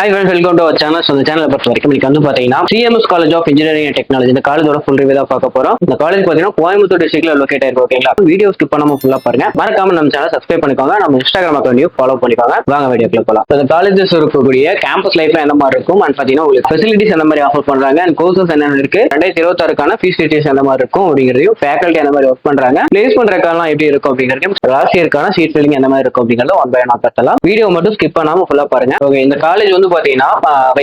Hi friends, welcome to our channel. So, the channel பொறுத்த வரைக்கும் இன்னைக்கு வந்து பாத்தீங்கன்னா CMS college of engineering and technology இந்த காலேஜோட ஃபுல் ரிவ்யூ தான் பார்க்க போறோம். இந்த காலேஜ் பாத்தீங்கன்னா கோயம்புத்தூர் டிஸ்ட்ரிக்ட்ல லொகேட் ஆயிருக்கு. ஓகேங்களா? வீடியோ ஸ்கிப் பண்ணாம ஃபுல்லா பாருங்க. மறக்காம நம்ம சேனல் சப்ஸ்கிரைப் பண்ணிக்கோங்க. நம்ம இன்ஸ்டாகிராம் அக்கௌண்ட்டையும் ஃபாலோ பண்ணிக்கோங்க. வாங்க வீடியோக்குள்ள போலாம். இந்த காலேஜஸ் இருக்கக்கூடிய கேம்பஸ் லைஃப்ல என்ன மாதிரி இருக்கும் அண்ட் பாத்தீங்கன்னா உங்களுக்கு ஃபெசிலிட்டிஸ் எந்த மாதிரி ஆஃபர் பண்றாங்க அண்ட் கோர்சஸ் என்னென்ன இருக்கு 2026க்கான ஃபீஸ் டீடைல்ஸ் எந்த மாதிரி இருக்கும் அப்படிங்கிறதையும் ஃபேக்கல்ட்டி எந்த மாதிரி ஒர்க் பண்றாங்க பிளேஸ் பண்றதுக்கான எப்படி இருக்கும் அப்படிங்கிறதையும் லாஸ்ட் இயர்க்கான சீட் ஃபில்லிங் எந்த மாதிரி இருக்கும் அப்படிங்கறத ஒன் பை ஒன் பார்த்தலாம். வீடியோ மட்டும் ஸ்கிப் பண்ணாம ஃபுல்லா பாருங்க. ஓகே, இந்த காலேஜ் வந்து பாத்தீங்கன்னா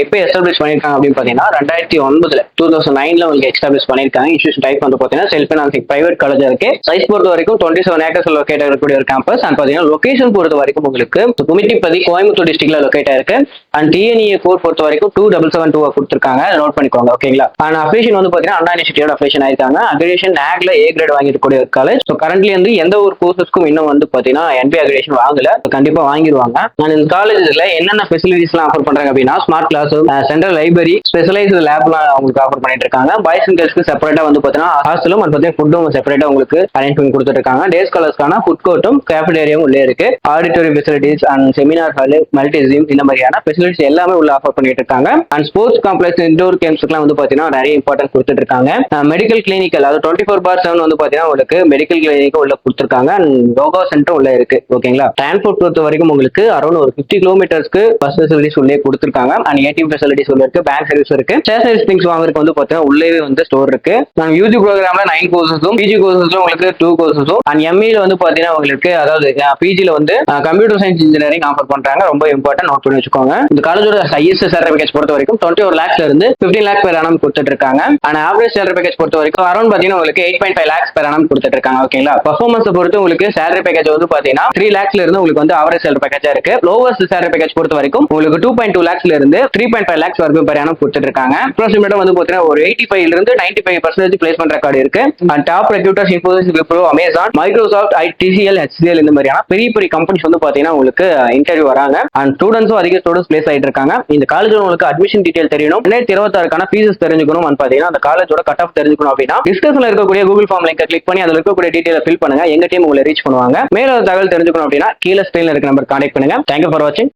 இப்போ எஸ்டாப்ளிஷ் பண்ணிருக்காங்க அப்படின்னு பாத்தீங்கன்னா 2009 உங்களுக்கு எஸ்டாப்ளிஷ் பண்ணிருக்காங்க. இன்ஸ்டியூஷன் டைப் வந்து பாத்தீங்கன்னா செல்ஃப் ஃபைனான்சிங் பிரைவேட் காலேஜா இருக்கு. சைஸ் பொறுத்த வரைக்கும் 27 ஏக்கர்ஸ் லொகேட் இருக்கக்கூடிய ஒரு கேம்பஸ் அண்ட் பாத்தீங்கன்னா லொகேஷன் பொறுத்த வரைக்கும் உங்களுக்கு குமிட்டிப்பதி கோயம்புத்தூர் டிஸ்ட்ரிக்ட்ல லொகேட் ஆயிருக்கு. அண்ட் டிஎன்இஏ கோர் பொறுத்த வரைக்கும் 2772 கொடுத்துருக்காங்க. நோட் பண்ணிக்கோங்க. ஓகேங்களா? அண்ட் அஃபிலியேஷன் வந்து பாத்தீங்கன்னா அண்ணா யூனிவர்சிட்டியோட அஃபிலியேஷன் ஆயிருக்காங்க. அக்ரிடேஷன் நாக்ல ஏ கிரேட் வாங்கிருக்கக்கூடிய ஒரு காலேஜ். ஸோ கரண்ட்லி வந்து எந்த ஒரு கோர்சஸ்க்கும் இன்னும் வந்து பாத்தீங்கன்னா என்பி அக்ரிடேஷன் வாங்கல. கண்டிப்பா வாங்கிடுவாங்க. அண்ட் இந்த காலேஜ்ல என்னென்ன ஃபெசிலிட்டிஸ் எல்லாம் ஆஃபர் பண்றாங்க அப்படின்னா smart class, central library, specialised லேப்லாம் உங்களுக்கு ஆஃபர் பண்ணிட்டு இருக்காங்க. பாய்ஸ் அண்ட் கேர்ள்ஸ்க்கு செப்பரேட்டா வந்து பாத்தீங்கன்னா ஹாஸ்டலும் அண்ட் பாத்தீங்கன்னா ஃபுட்டும் செப்பரேட்டா உங்களுக்கு அரேஞ்ச் பண்ணி கொடுத்துட்டு இருக்காங்க. டேஸ் காலர்ஸ்க்கான ஃபுட் கோர்ட்டும் கேஃபடேரியாவும் உள்ளே இருக்கு. Auditorium facilities and seminar hall, multi gym இந்த மாதிரியான ஃபெசிலிட்டிஸ் எல்லாமே உள்ள ஆஃபர் பண்ணிட்டு இருக்காங்க. அண்ட் ஸ்போர்ட்ஸ் காம்ப்ளெக்ஸ், இன்டோர் கேம்ஸ்க்குலாம் வந்து பாத்தீங்கன்னா நிறைய இம்பார்ட்டன்ஸ் கொடுத்துட்டு இருக்காங்க. மெடிக்கல் கிளினிக்கல் அதாவது 24/7 வந்து பாத்தீங்கன்னா உங்களுக்கு மெடிக்கல் கிளினிக் உள்ள கொடுத்துருக்காங்க. அண்ட் யோகா சென்டர் உள்ள இருக்கு. ஓகேங்களா? டிரான்ஸ்போர்ட் பொறுத்த வரைக்கும் உங்களுக்கு அரௌண்ட் ஒரு 50 கிலோமீட்டர்ஸ்க்கு பஸ் ஃபெசிலிட்டிஸ் உள்ளே கொடுத்துருக்காங்க. அண்ட் ஏடிஎம் ஃபெசிலிட்டிஸ் உள்ள இருக்கு. பேங்க் சர்வீஸ் இருக்கு. ஸ்டேஷனரி திங்ஸ் வாங்குறதுக்கு வந்து பாத்தீங்கன்னா உள்ளே வந்து ஸ்டோர் இருக்கு. யூஜி ப்ரோக்ராம்ல 9 கோர்சஸும் பிஜி கோர்சஸ்ல உங்களுக்கு 2 கோர்சஸும் அண்ட் எம்இல வந்து பாத்தீங்கன்னா உங்களுக்கு அதாவது பிஜில வந்து கம்ப்யூட்டர் சயின்ஸ் இன்ஜினியரிங் ஆஃபர் பண்றாங்க. ரொம்ப இம்பார்ட்டன்ட், நோட் பண்ணி வச்சுக்கோங்க. இந்த காலேஜோட ஹையஸ்ட் சேலரி பேக்கேஜ் பொறுத்த வரைக்கும் 21 lakhs இருந்து 15 lakhs per annum கொடுத்துட்டு இருக்காங்க. அண்ட் ஆவரேஜ் சேலரி பேக்கேஜ் பொறுத்த வரைக்கும் அரௌண்ட் பாத்தீங்கன்னா உங்களுக்கு 8.5 lakhs per annum கொடுத்துட்டு இருக்காங்க. ஓகேங்களா? பர்ஃபார்மன்ஸ் பொறுத்து உங்களுக்கு சேலரி பேக்கேஜ் வந்து பாத்தீங்கன்னா 3 lakhs இருந்து உங்களுக்கு வந்து ஆவரேஜ் சேலரி பேக்கேஜா இருக்கு. லோவஸ்ட் சேலரி பேக்கேஜ் பொறுத்த வரைக்கும் உங்களுக்கு 2.2 lakhs இருந்து 3.5 lakhs வரைக்கும் per annum கொடுத்துட்டு இருக்காங்க. ப்ளஸ் வந்து பாத்தீங்கன்னா ஒரு 85 இருந்து 95% பிளேஸ்மெண்ட் ரெக்கார்டு இருக்கு. And top recruiters Infosys, Wipro, Amazon, Microsoft, TCL, HCL இந்த மாதிரியான பெரிய பெரிய கம்பெனிஸ் வந்து பாத்தீங்கன்னா உங்களுக்கு இன்டர்வியூ வராங்க. அண்ட் ஸ்டூடெண்ட்ஸும் அதிக ஸ்டூடெண்ட்ஸ் பிளேஸ் ஆயிட்டு இருக்காங்க. இந்த காலேஜ் உங்களுக்கு அட்மிஷன் டீடைல் தெரியணும், 2026க்கான ஃபீஸஸ் தெரிஞ்சுக்கணும் அண்ட் பாத்தீங்கன்னா அந்த காலேஜோட கட் ஆஃப் தெரிஞ்சுக்கணும் அப்படின்னா டிஸ்கஷன்ல இருக்கக்கூடிய கூகுள் ஃபார்ம் லிங்கை கிளிக் பண்ணி அதுல இருக்கக்கூடிய டீடைலை ஃபில் பண்ணுங்க. எங்க டீம் உங்களை ரீச் பண்ணுவாங்க. மேல தகவல் தெரிஞ்சுக்கணும் அப்படின்னா கீழே ஸ்கிரீன்ல இருக்க நம்பர் கான்டாக்ட் பண்ணுங்க. தேங்க்யூ ஃபார் வாட்சிங்.